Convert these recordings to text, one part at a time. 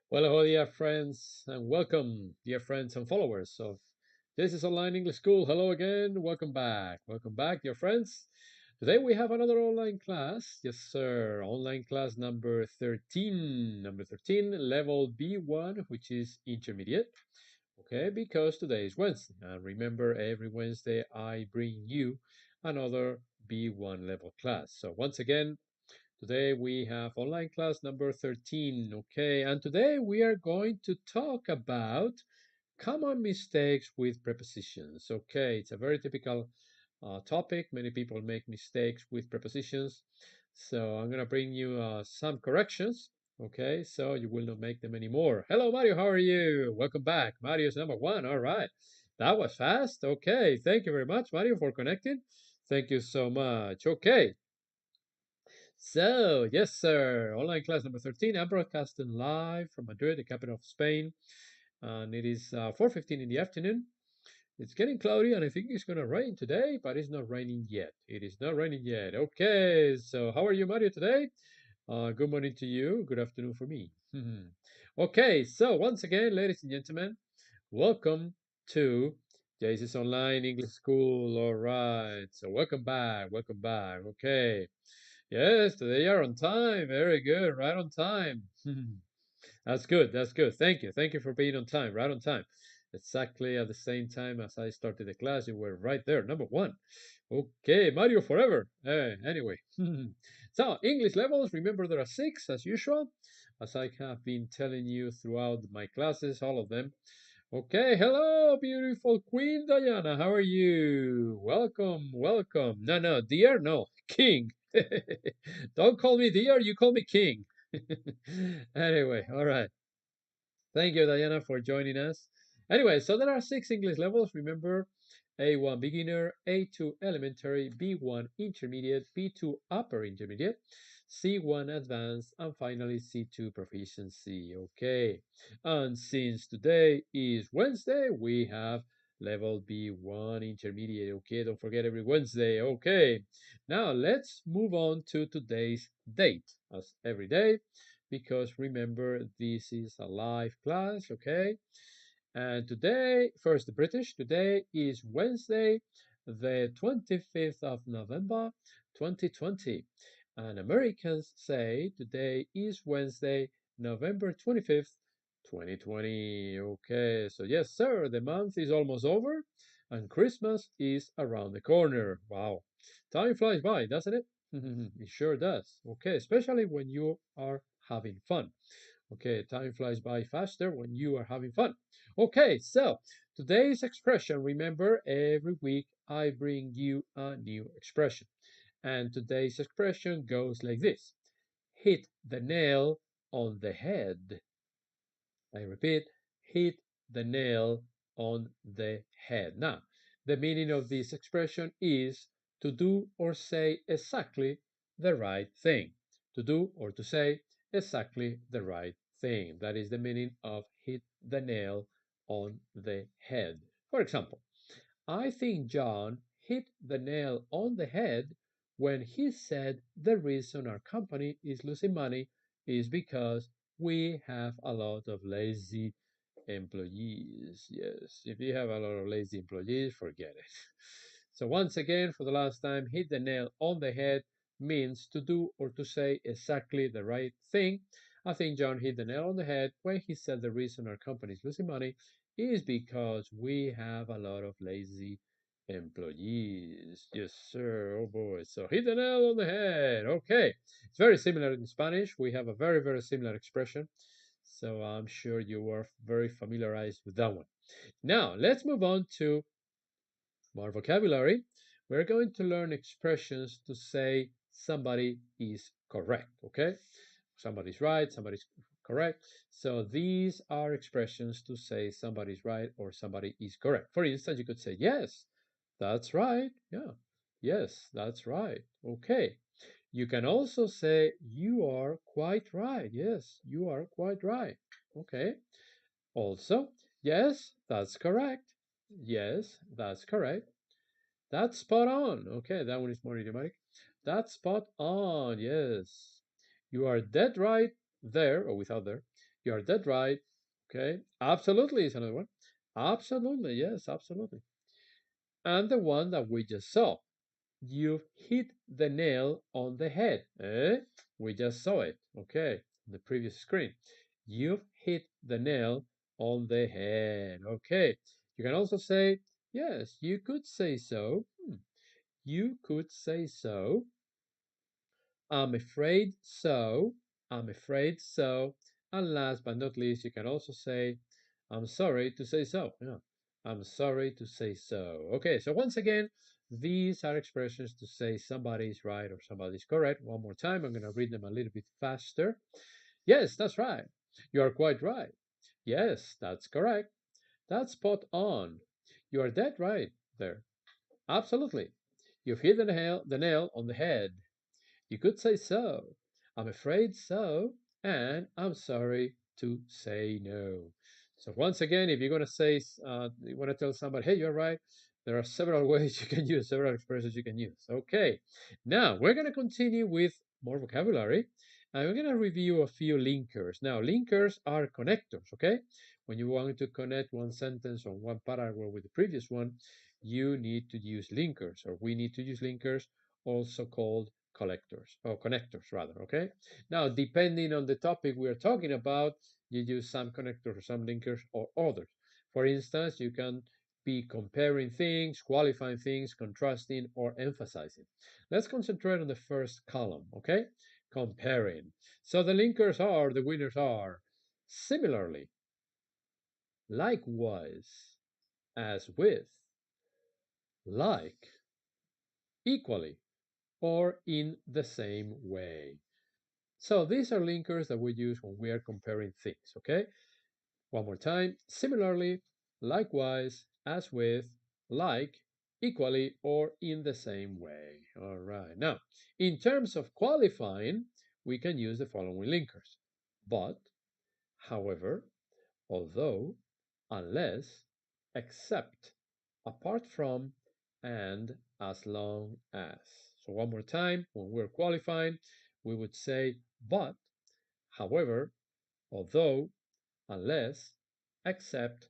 Well, hello, dear friends, and welcome, dear friends and followers of This is Online English School. Hello again. Welcome back. Welcome back, dear friends. Today we have another online class. Yes, sir. Online class number 13. Number 13, level B1, which is intermediate. Okay, because today is Wednesday. And remember, every Wednesday I bring you another B1 level class. So once again, today we have online class number 13, okay? And today we are going to talk about common mistakes with prepositions, okay? It's a very typical topic. Many people make mistakes with prepositions. So I'm going to bring you some corrections, okay? So you will not make them anymore. Hello, Mario. How are you? Welcome back. Mario's number one. All right. That was fast. Okay. Thank you very much, Mario, for connecting. Thank you so much. Okay. So, yes, sir. Online class number 13. I'm broadcasting live from Madrid, the capital of Spain. And it is 4:15 in the afternoon. It's getting cloudy, and I think it's going to rain today, but it's not raining yet. It is not raining yet. Okay, so how are you, Mario, today? Good morning to you. Good afternoon for me. Okay, so once again, ladies and gentlemen, welcome to Jesus Online English School. All right, so welcome back. Welcome back. Okay. Yes, they are on time. Very good. Right on time. That's good. That's good. Thank you. Thank you for being on time. Right on time. Exactly at the same time as I started the class, you were right there. Number one. Okay, Mario forever. Anyway. So, English levels. Remember, there are six as usual, as I have been telling you throughout my classes, all of them. Okay, hello, beautiful Queen Diana. How are you? Welcome, welcome. No, no, dear, no, King. Don't call me dear, you call me King. Anyway, all right. Thank you, Diana, for joining us. Anyway, so there are six English levels. Remember, A1 beginner, A2 elementary, B1 intermediate, B2 upper intermediate, C1 advanced, and finally C2 proficiency. Okay, and since today is Wednesday, we have level B1 intermediate. Okay, don't forget every Wednesday. Okay, now let's move on to today's date. As every day, because remember, this is a live class, okay? And today, first the British, today is Wednesday, the 25th of November, 2020. And Americans say today is Wednesday, November 25th, 2020. Okay, so yes, sir, the month is almost over and Christmas is around the corner. Wow, time flies by, doesn't it? It sure does. Okay, especially when you are having fun. Okay, time flies by faster when you are having fun. Okay, so today's expression, remember, every week I bring you a new expression. And today's expression goes like this: hit the nail on the head. I repeat, hit the nail on the head. Now, the meaning of this expression is to do or say exactly the right thing. To do or to say exactly the right thing. That is the meaning of hit the nail on the head. For example, I think John hit the nail on the head when he said the reason our company is losing money is because we have a lot of lazy employees. Yes, if you have a lot of lazy employees, forget it. So, once again, for the last time, hit the nail on the head means to do or to say exactly the right thing. I think John hit the nail on the head when he said the reason our company is losing money is because we have a lot of lazy employees. Yes, sir. Oh boy. So hit the nail on the head. Okay. It's very similar in Spanish. We have a very, very similar expression. So I'm sure you are very familiarized with that one. Now, let's move on to more vocabulary. We're going to learn expressions to say somebody is correct, okay? Somebody's right, somebody's correct. So these are expressions to say somebody's right or somebody is correct. For instance, you could say, yes, that's right. Yeah, yes, that's right. Okay. You can also say, you are quite right. Yes, you are quite right. Okay. Also, yes, that's correct. Yes, that's correct. That's spot on. Okay, that one is more idiomatic. That's spot on. Yes. You are dead right there, or without there. You're dead right. Okay. Absolutely is another one. Absolutely. Yes, absolutely. And the one that we just saw. You've hit the nail on the head. Eh? We just saw it. Okay. On the previous screen. You've hit the nail on the head. Okay. You can also say, yes, you could say so. You could say so. I'm afraid so. I'm afraid so. And last but not least, you can also say, I'm sorry to say so. Yeah. I'm sorry to say so. Okay, so once again, these are expressions to say somebody is right or somebody is correct. One more time, I'm going to read them a little bit faster. Yes, that's right. You are quite right. Yes, that's correct. That's spot on. You are dead right there. Absolutely. You've hit the nail on the head. You could say so. I'm afraid so. And I'm sorry to say no. So once again, if you're going to say, you want to tell somebody, hey, you're right, there are several ways you can use, several expressions you can use. Okay. Now we're going to continue with more vocabulary. And we're going to review a few linkers. Now, linkers are connectors, okay? When you want to connect one sentence or one paragraph with the previous one, you need to use linkers, or we need to use linkers, also called collectors or connectors rather. Okay, now depending on the topic we are talking about, you use some connectors or some linkers or others. For instance, you can be comparing things, qualifying things, contrasting, or emphasizing. Let's concentrate on the first column. Okay, comparing. So the linkers are, the winners are similarly, likewise, as with, like, equally, or in the same way. So these are linkers that we use when we are comparing things, okay? One more time. Similarly, likewise, as with, like, equally, or in the same way. All right. Now, in terms of qualifying, we can use the following linkers. But, however, although, unless, except, apart from, and as long as. So one more time, when we're qualifying, we would say but, however, although, unless, except,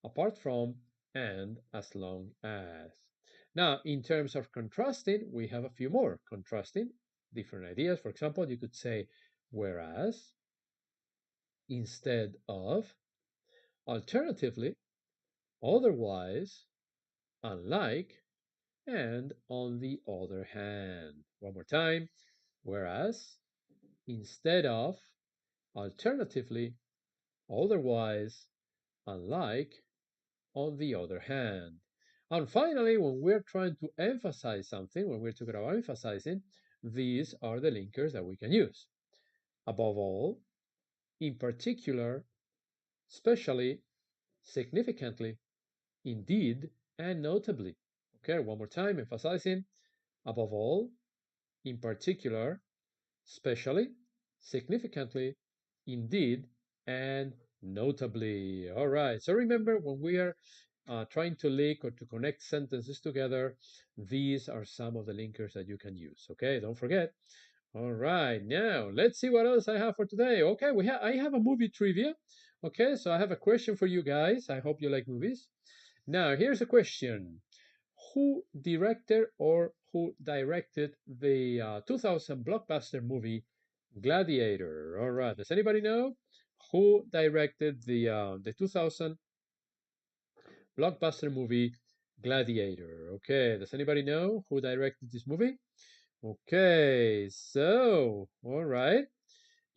apart from, and as long as. Now, in terms of contrasting, we have a few more. Contrasting, different ideas. For example, you could say whereas, instead of, alternatively, otherwise, unlike, and on the other hand. One more time. Whereas, instead of, alternatively, otherwise, unlike, on the other hand. And finally, when we're trying to emphasize something, when we're talking about emphasizing, these are the linkers that we can use. Above all, in particular, especially, significantly, indeed, and notably. Okay, one more time, emphasizing above all, in particular, especially, significantly, indeed, and notably. All right, so remember when we are trying to link or to connect sentences together, these are some of the linkers that you can use. Okay, don't forget. All right, now let's see what else I have for today. Okay, I have a movie trivia. Okay, so I have a question for you guys. I hope you like movies. Now, here's a question. Who directed or who directed the 2000 blockbuster movie Gladiator? All right, does anybody know who directed the 2000 blockbuster movie Gladiator? Okay, does anybody know who directed this movie? Okay, so, all right.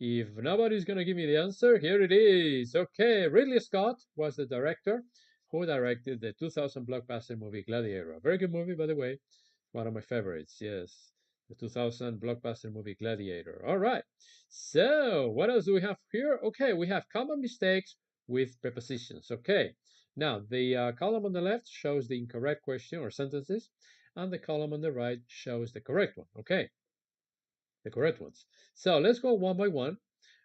If nobody's going to give me the answer, here it is. Okay, Ridley Scott was the director who directed the 2000 blockbuster movie Gladiator. A very good movie, by the way. One of my favorites, yes. The 2000 blockbuster movie Gladiator. All right. So, what else do we have here? Okay, we have common mistakes with prepositions. Okay. Now, the column on the left shows the incorrect question or sentences, and the column on the right shows the correct one. Okay, the correct ones. So, let's go one by one,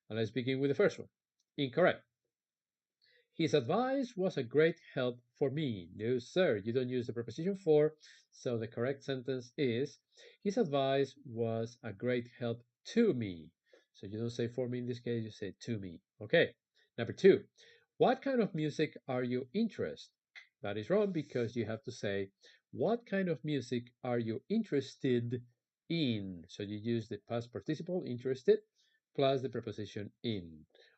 and let's begin with the first one. Incorrect. His advice was a great help for me. No, sir, you don't use the preposition for, so the correct sentence is his advice was a great help to me. So you don't say for me in this case, you say to me. Okay. Number two, what kind of music are you interested? That is wrong because you have to say, what kind of music are you interested in? So you use the past participle, interested, plus the preposition in.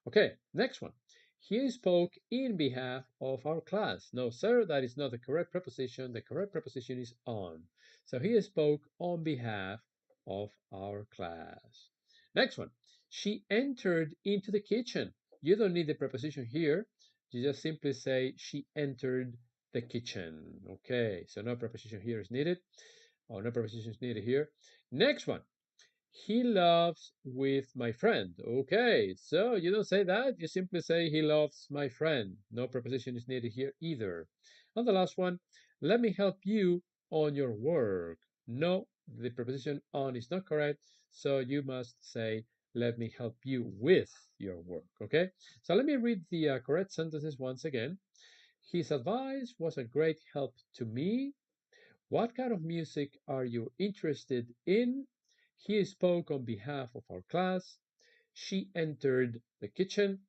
Okay, next one. He spoke in behalf of our class. No, sir, that is not the correct preposition. The correct preposition is on. So he spoke on behalf of our class. Next one. She entered into the kitchen. You don't need the preposition here. You just simply say she entered the kitchen. Okay, so no preposition here is needed. Oh, no preposition is needed here. Next one. He loves with my friend. Okay, so you don't say that. You simply say he loves my friend. No preposition is needed here either. And the last one, let me help you on your work. No, the preposition on is not correct. So you must say, let me help you with your work. Okay, so let me read the correct sentences once again. His advice was a great help to me. What kind of music are you interested in? He spoke on behalf of our class. She entered the kitchen.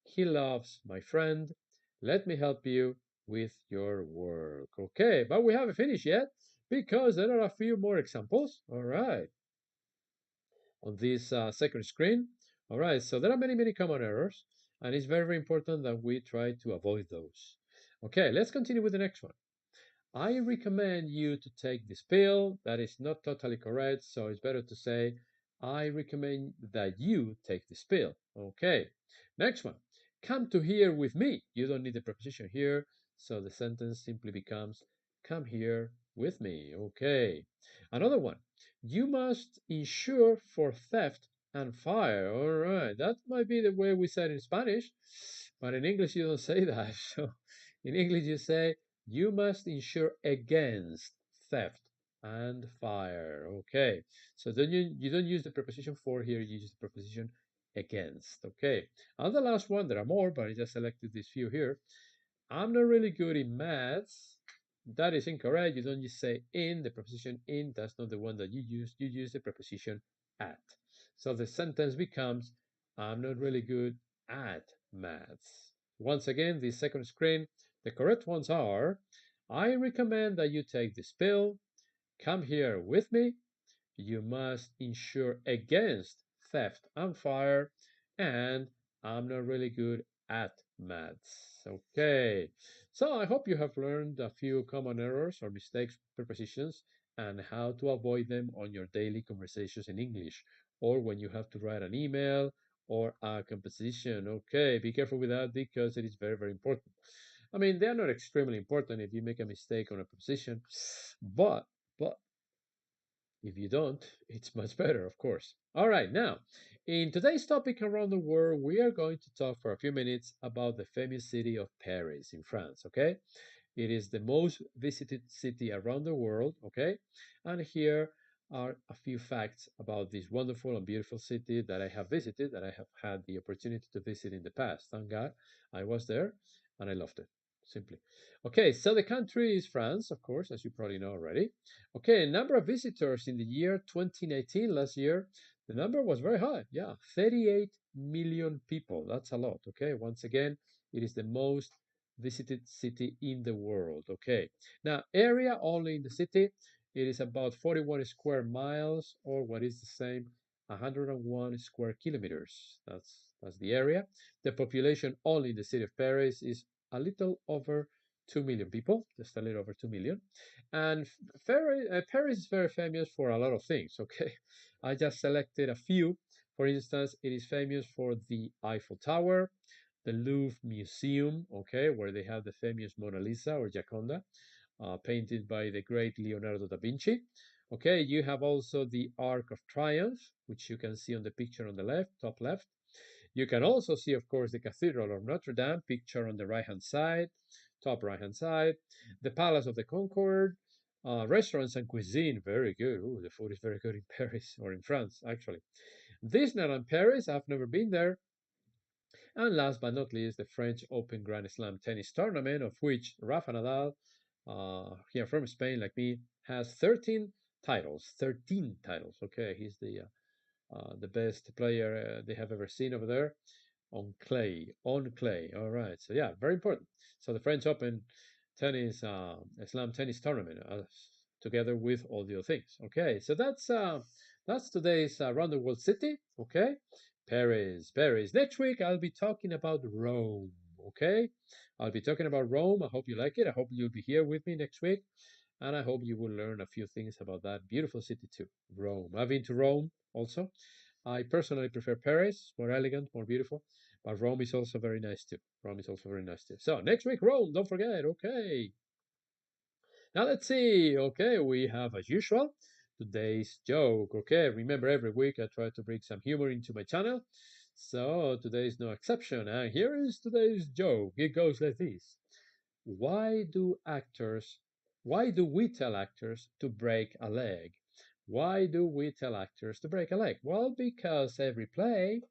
He loves my friend. Let me help you with your work. Okay, but we haven't finished yet because there are a few more examples. All right, on this second screen. All right, so there are many, many common errors, and it's very, very important that we try to avoid those. Okay, let's continue with the next one. I recommend you to take this pill. That is not totally correct, so it's better to say, I recommend that you take this pill. Okay, next one. Come to here with me. You don't need the preposition here, so the sentence simply becomes, come here with me. Okay, another one. You must insure for theft and fire. All right, that might be the way we said in Spanish, but in English you don't say that. So in English you say, you must insure against theft and fire. Okay, so then you don't use the preposition for here, you use the preposition against. Okay, and the last one, there are more, but I just selected these few here. I'm not really good in maths. That is incorrect. You don't just say in, the preposition in, that's not the one that you use. You use the preposition at. So the sentence becomes, I'm not really good at maths. Once again, the second screen, the correct ones are, I recommend that you take this pill. Come here with me. You must insure against theft and fire. And I'm not really good at maths. Okay, so I hope you have learned a few common errors or mistakes prepositions and how to avoid them on your daily conversations in English or when you have to write an email or a composition. Okay, be careful with that because it is very, very important. I mean, they are not extremely important if you make a mistake on a preposition, but if you don't, it's much better, of course. All right, now, in today's topic around the world, we are going to talk for a few minutes about the famous city of Paris in France, okay? It is the most visited city around the world, okay? And here are a few facts about this wonderful and beautiful city that I have visited, that I have had the opportunity to visit in the past. Thank God I was there and I loved it, simply. Okay, so the country is France, of course, as you probably know already. Okay, number of visitors in the year 2019, last year, the number was very high. Yeah, 38 million people. That's a lot. Okay, once again, it is the most visited city in the world. Okay, now area only in the city, it is about 41 square miles, or what is the same, 101 square kilometers. That's the area. The population only in the city of Paris is a little over 2 million people, just a little over 2 million. And Paris is very famous for a lot of things, okay? I just selected a few. For instance, it is famous for the Eiffel Tower, the Louvre Museum, okay, where they have the famous Mona Lisa or Gioconda, painted by the great Leonardo da Vinci. Okay, you have also the Arc of Triumph, which you can see on the picture on the left, top left. You can also see, of course, the Cathedral of Notre Dame, picture on the right-hand side, top right-hand side, the Palace of the Concord, restaurants and cuisine, very good. Ooh, the food is very good in Paris or in France, actually. Disneyland Paris, I've never been there. And last but not least, the French Open Grand Slam tennis tournament, of which Rafa Nadal, here from Spain, like me, has 13 titles. 13 titles. Okay, he's the best player they have ever seen over there. On clay, on clay. All right. So yeah, very important. So the French Open tennis, Slam tennis tournament, together with all the other things. Okay. So that's today's around the world city. Okay. Paris, Paris. Next week I'll be talking about Rome. Okay. I'll be talking about Rome. I hope you like it. I hope you'll be here with me next week. And I hope you will learn a few things about that beautiful city too, Rome. I've been to Rome also. I personally prefer Paris, more elegant, more beautiful, but Rome is also very nice too. Rome is also very nice too. So next week, Rome, don't forget. Okay. Now let's see. Okay, we have as usual today's joke. Okay, remember every week I try to bring some humor into my channel. So today is no exception. And here is today's joke. It goes like this. Why do actors, why do we tell actors to break a leg? Why do we tell actors to break a leg? Well, because every play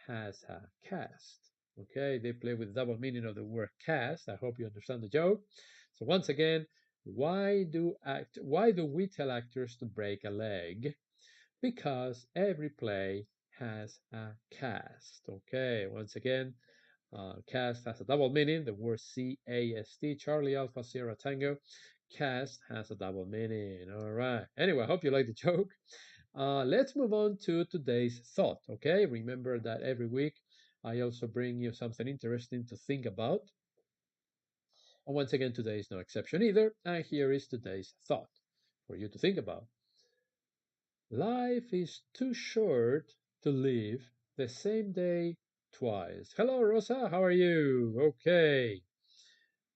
has a cast. Okay, they play with the double meaning of the word cast. I hope you understand the joke. So once again, why do we tell actors to break a leg? Because every play has a cast. Okay, once again, cast has a double meaning. The word C-A-S-T, Charlie Alpha Sierra Tango. Cast has a double meaning. All right. Anyway, I hope you like the joke. Let's move on to today's thought. Okay, remember that every week I also bring you something interesting to think about. And once again, today is no exception either. And here is today's thought for you to think about. Life is too short to live the same day twice. Hello, Rosa. How are you? Okay.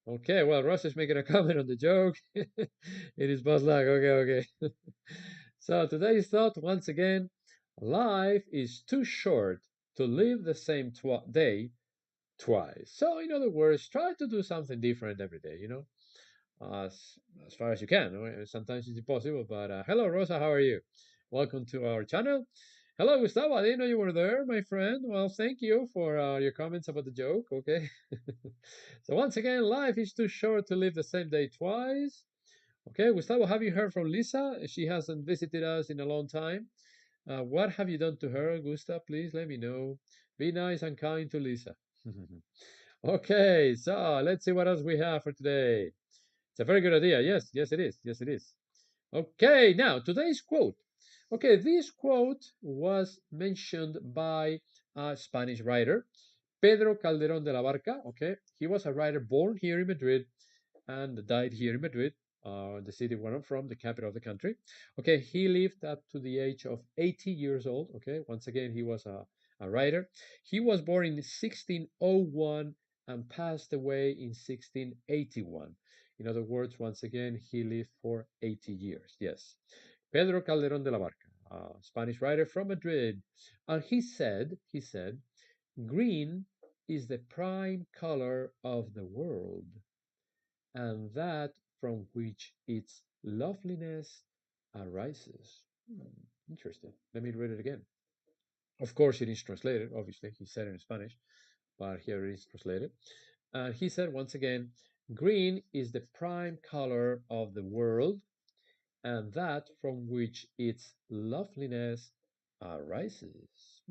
Okay, well, Ross is making a comment on the joke. It is Buzz Luck. Okay. So today's thought, once again, life is too short to live the same day twice. So, in other words, try to do something different every day, as, as far as you can. Sometimes it's impossible, but hello, Rosa, how are you? Welcome to our channel. Hello, Gustavo. I didn't know you were there, my friend. Well, thank you for your comments about the joke. Okay. So once again, life is too short to live the same day twice. Okay, Gustavo, have you heard from Lisa? She hasn't visited us in a long time. What have you done to her, Gustav? Please let me know. Be nice and kind to Lisa. Okay, so let's see what else we have for today. It's a very good idea. Yes, it is. Yes, it is. Okay, now today's quote. Okay, this quote was mentioned by a Spanish writer, Pedro Calderón de la Barca. Okay, he was a writer born here in Madrid and died here in Madrid, the city where I'm from, the capital of the country. Okay, he lived up to the age of 80 years old. Okay, once again, he was a writer. He was born in 1601 and passed away in 1681. In other words, once again, he lived for 80 years. Yes. Pedro Calderón de la Barca, a Spanish writer from Madrid. And he said, green is the prime color of the world, and that from which its loveliness arises. Interesting. Let me read it again. Of course, it is translated, obviously. He said it in Spanish, but here it is translated. And he said once again, green is the prime color of the world, and that from which its loveliness arises.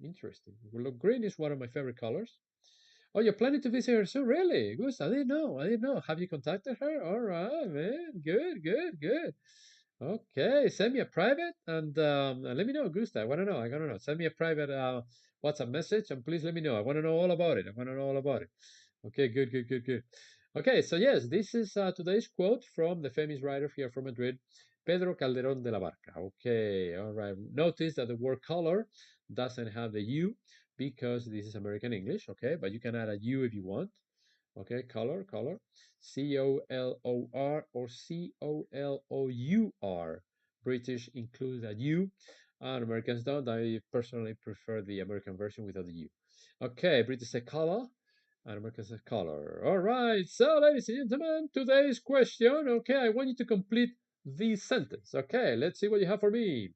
Interesting. Well, look, green is one of my favorite colors. Oh, you're planning to visit her soon? Really? Good. I didn't know. I didn't know. Have you contacted her? All right, man. Good. Okay, send me a private and let me know, Gusta. I want to know. I want to know. Send me a private WhatsApp message and please let me know. I want to know all about it. I want to know all about it. Okay, good. Okay, so yes, this is today's quote from the famous writer here from Madrid, Pedro Calderón de la Barca. Okay, all right. Notice that the word color doesn't have the U because this is American English, okay? But you can add a U if you want. Okay, color, C-O-L-O-R or C-O-L-O-U-R. British includes a U, and Americans don't. I personally prefer the American version without the U. Okay, British say color, and Americans say color. All right, so ladies and gentlemen, today's question. Okay, I want you to complete this sentence. Okay, let's see what you have for me.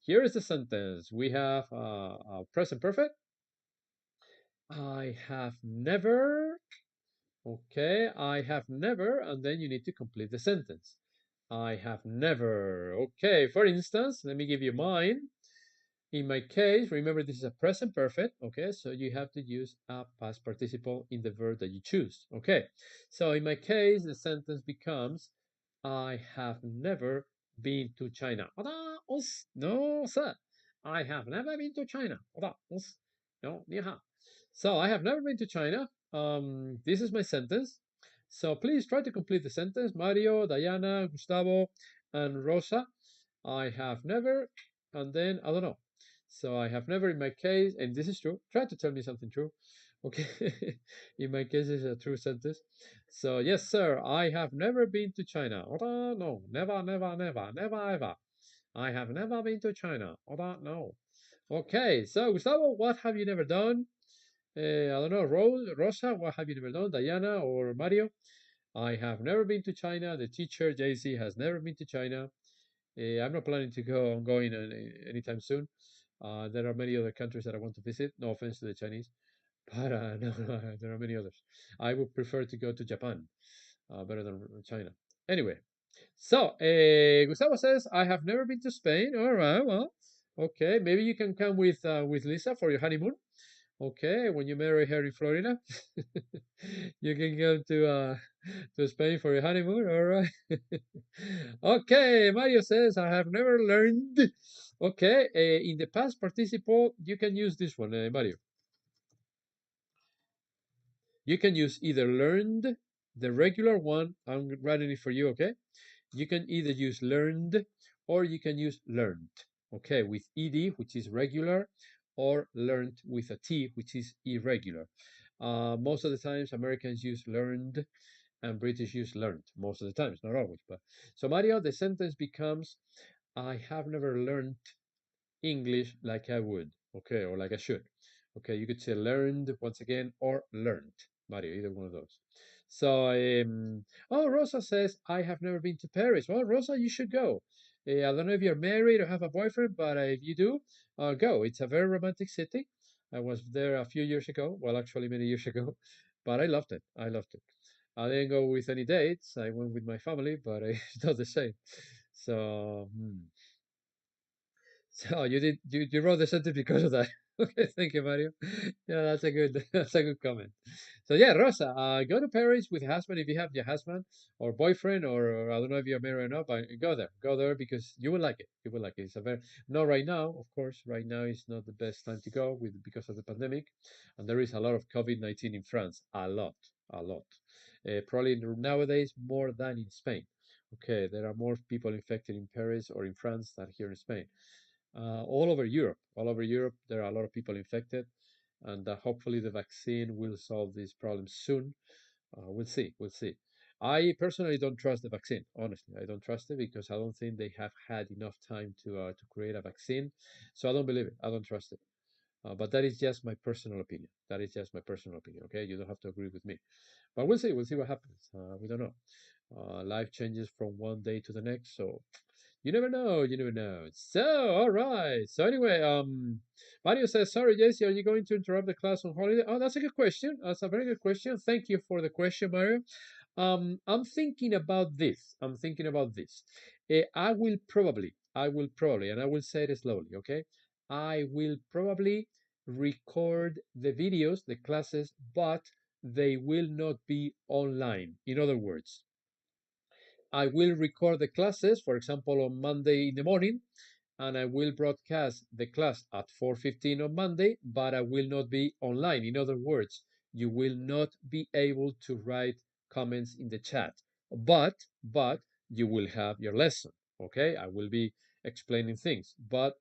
Here is the sentence. We have a present perfect. I have never. Okay, I have never, and then you need to complete the sentence. I have never. Okay, for instance, let me give you mine. In my case, remember this is a present perfect, okay? So you have to use a past participle in the verb that you choose, okay? So in my case, the sentence becomes, I have never been to China. No, sir. I have never been to China. No, 你好. So I have never been to China. This is my sentence. So please try to complete the sentence. Mario, Diana, Gustavo, and Rosa. I have never, and then I don't know. So I have never in my case, and this is true. Try to tell me something true. Okay. In my case, it's a true sentence. So yes, sir, I have never been to China. No, never, never, never, never, ever. I have never been to China. No. Okay, so Gustavo, what have you never done? I don't know, Rosa, what have you never done? Diana or Mario? I have never been to China. The teacher, JC, has never been to China. I'm not planning to go. I'm going anytime soon. There are many other countries that I want to visit. No offense to the Chinese, but no, no, there are many others. I would prefer to go to Japan, better than China. Anyway, so Gustavo says I have never been to Spain. All right, well, okay, maybe you can come with Lisa for your honeymoon. Okay, when you marry her in Florida, you can go to Spain for your honeymoon. All right. Okay, Mario says I have never learned. Okay, in the past participle, you can use this one, Mario. You can use either learned, the regular one. I'm writing it for you. Okay. You can either use learned or you can use learned. Okay, with ed, which is regular, or learned with a t, which is irregular. Most of the times, Americans use learned and British use learned. Most of the times, not always. But so, Mario, the sentence becomes, I have never learned English like I would, okay, or like I should. Okay, you could say learned once again or learned, Mario, either one of those. So, oh, Rosa says, I have never been to Paris. Well, Rosa, you should go. I don't know if you're married or have a boyfriend, but if you do, go. It's a very romantic city. I was there a few years ago. Well, actually, many years ago, but I loved it. I loved it. I didn't go with any dates. I went with my family, but it's not the same. So, so you wrote the sentence because of that. Okay, thank you, Mario. Yeah, that's a good that's a good comment. So yeah, Rosa, go to Paris with your husband if you have your husband or boyfriend or I don't know if you're married or not, but go there because you will like it. You will like it. It's a very not right now, of course. Right now is not the best time to go with because of the pandemic, and there is a lot of COVID-19 in France. A lot. Probably nowadays more than in Spain. Okay, there are more people infected in Paris or in France than here in Spain. All over Europe, there are a lot of people infected, and hopefully the vaccine will solve this problem soon. We'll see. We'll see. I personally don't trust the vaccine. Honestly, I don't trust it because I don't think they have had enough time to create a vaccine. So I don't believe it. I don't trust it. But that is just my personal opinion. That is just my personal opinion. Okay, you don't have to agree with me. But we'll see. We'll see what happens. We don't know. Life changes from one day to the next, so you never know. You never know. So, all right. So anyway, Mario says, "Sorry, Jesse, are you going to interrupt the class on holiday?" Oh, that's a good question. That's a very good question. Thank you for the question, Mario. I'm thinking about this. I'm thinking about this. I will probably, and I will say it slowly. Okay, I will probably record the videos, the classes, but they will not be online. In other words, I will record the classes, for example, on Monday in the morning, and I will broadcast the class at 4:15 on Monday, but I will not be online. In other words, you will not be able to write comments in the chat, but you will have your lesson. Okay, I will be explaining things, but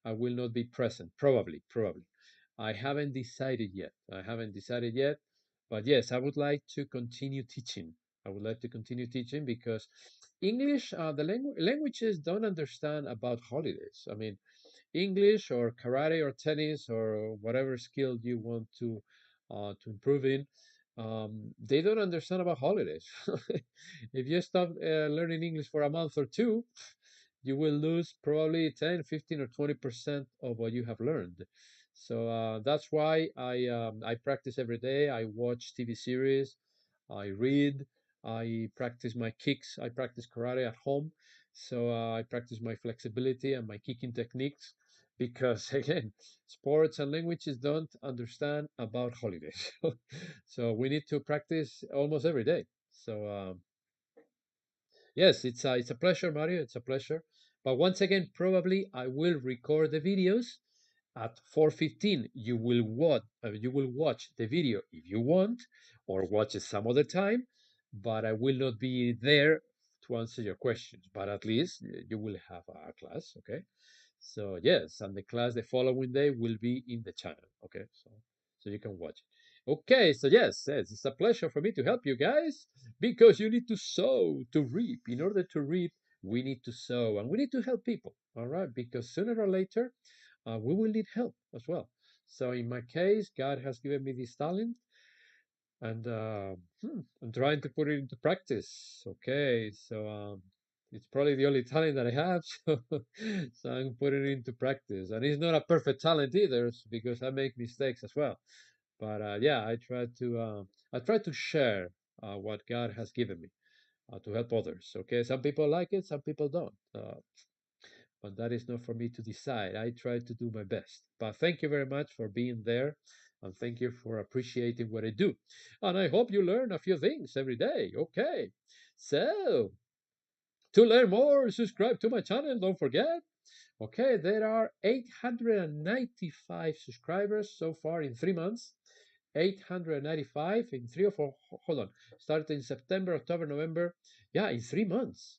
I will not be present. Probably. I haven't decided yet. I haven't decided yet, but yes, I would like to continue teaching. I would like to continue teaching because English, the languages don't understand about holidays. I mean, English or karate or tennis or whatever skill you want to improve in, they don't understand about holidays. If you stop learning English for a month or two, you will lose probably 10, 15, or 20% of what you have learned. So that's why I practice every day. I watch TV series, I read, I practice my kicks. I practice karate at home. So I practice my flexibility and my kicking techniques. because again, sports and languages don't understand about holidays. So we need to practice almost every day. So yes, it's a pleasure, Mario. It's a pleasure. But once again, probably I will record the videos at 4:15. You will watch the video if you want, or watch it some other time. But I will not be there to answer your questions. But at least you will have a class, okay? So yes, and the class the following day will be in the channel, okay? So you can watch it. Okay, so yes, it's a pleasure for me to help you guys because you need to sow to reap. In order to reap, we need to sow and we need to help people, all right? Because sooner or later, we will need help as well. So in my case, God has given me this talent, and I'm trying to put it into practice. Okay, so it's probably the only talent that I have, so I'm putting it into practice. And it's not a perfect talent either, because I make mistakes as well. But yeah, I try to share what God has given me to help others. Okay, some people like it, some people don't. But that is not for me to decide. I try to do my best. But thank you very much for being there, and thank you for appreciating what I do. And I hope you learn a few things every day. Okay. So, to learn more, subscribe to my channel. Don't forget. Okay, there are 895 subscribers so far in 3 months. 895 in 3 or 4. Hold on. Started in September, October, November. Yeah, in 3 months.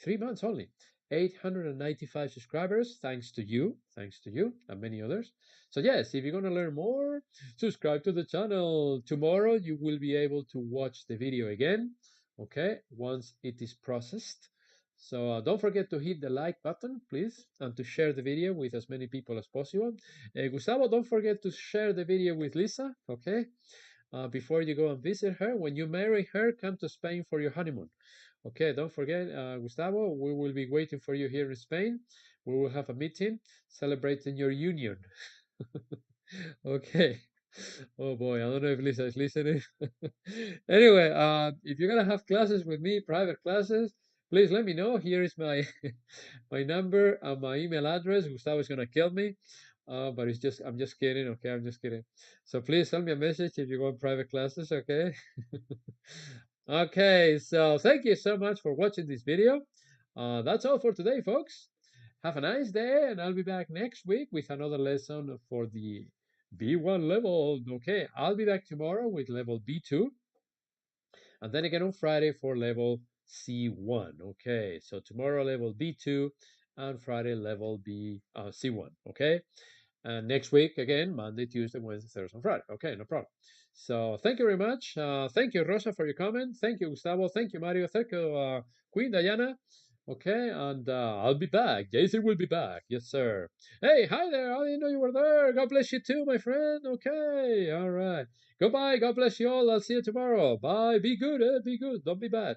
3 months only. 895 subscribers, thanks to you, and many others. So yes, if you're going to learn more, subscribe to the channel. Tomorrow you will be able to watch the video again, okay, once it is processed. So don't forget to hit the like button, please, and to share the video with as many people as possible. Gustavo, don't forget to share the video with Lisa, okay? Before you go and visit her. When you marry her, come to Spain for your honeymoon. Okay, don't forget, Gustavo, we will be waiting for you here in Spain. We will have a meeting celebrating your union. Okay. Oh boy, I don't know if Lisa is listening. Anyway, if you're gonna have classes with me, private classes, please let me know. Here is my my number and my email address. Gustavo is gonna kill me. But I'm just kidding, okay? I'm just kidding. So please send me a message if you want private classes, okay? Okay, so thank you so much for watching this video. That's all for today, folks. Have a nice day, and I'll be back next week with another lesson for the B1 level. Okay, I'll be back tomorrow with level B2, and then again on Friday for level C1. Okay, so tomorrow level B2, and Friday level C1. Okay, and next week again, Monday, Tuesday, Wednesday, Thursday, and Friday. Okay, no problem. So thank you very much. Thank you, Rosa, for your comment. Thank you, Gustavo. Thank you, Mario. Thank you, Queen Diana. Okay, and I'll be back. Jason will be back. Yes, sir. Hey, hi there. I didn't know you were there. God bless you too, my friend. Okay, all right. Goodbye. God bless you all. I'll see you tomorrow. Bye. Be good. Be good. Don't be bad.